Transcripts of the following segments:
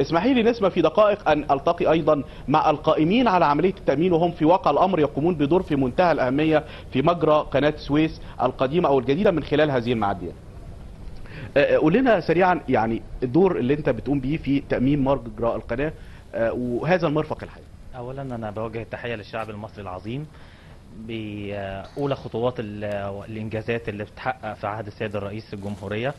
اسمحي لي نسمة في دقائق أن ألتقي أيضا مع القائمين على عملية التأمين، وهم في واقع الأمر يقومون بدور في منتهى الأهمية في مجرى قناة السويس القديمة أو الجديدة من خلال هذه المعديات. قول لنا سريعا يعني الدور اللي أنت بتقوم به في تأمين مجرى القناة وهذا المرفق الحقيقي. اولا انا بوجه التحيه للشعب المصري العظيم باولى خطوات الانجازات اللي بتتحقق في عهد السيد الرئيس الجمهوريه،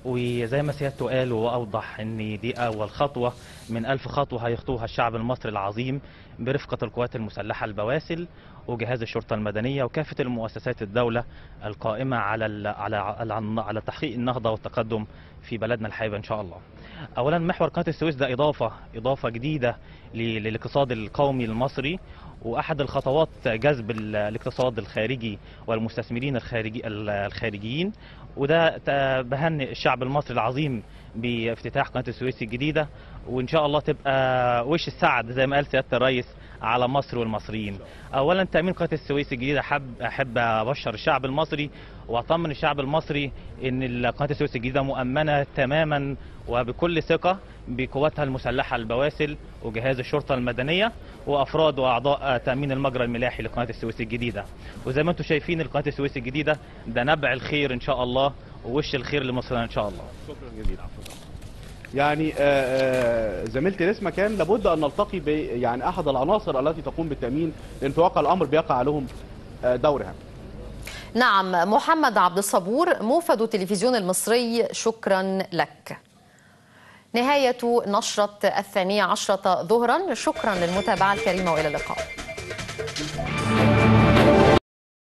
وزي ما سيادته قال وأوضح ان دي اول خطوه من 1000 خطوه هيخطوها الشعب المصري العظيم برفقه القوات المسلحه البواسل وجهاز الشرطه المدنيه وكافه المؤسسات الدوله القائمه على تحقيق النهضه والتقدم في بلدنا الحبيبه ان شاء الله. اولا محور قناه السويس ده اضافه جديده للاقتصاد القومي المصري، واحد الخطوات جذب الاقتصاد الخارجي والمستثمرين الخارجيين، وده بهنئ الشعب المصري العظيم بافتتاح قناه السويس الجديده، وان شاء الله تبقى وش السعد زي ما قال سياده الرئيس على مصر والمصريين. اولا تامين قناه السويس الجديده احب ابشر الشعب المصري واطمن الشعب المصري ان قناه السويس الجديده مؤمنه تماما وبكل ثقه بقواتها المسلحه البواسل وجهاز الشرطه المدنيه وافراد واعضاء تامين المجرى الملاحي لقناه السويس الجديده. وزي ما انتم شايفين قناه السويس الجديده ده نبع الخير ان شاء الله ووش الخير لمصر ان شاء الله. شكرا جزيلا. يعني زميلتي نسمة كان لابد ان نلتقي ب يعني احد العناصر التي تقوم بالتامين، لان في واقع الامر بيقع لهم دور هام. نعم، محمد عبد الصبور موفد التلفزيون المصري، شكرا لك. نهاية نشرة 12:00 ظهرا، شكرا للمتابعة الكريمة وإلى اللقاء.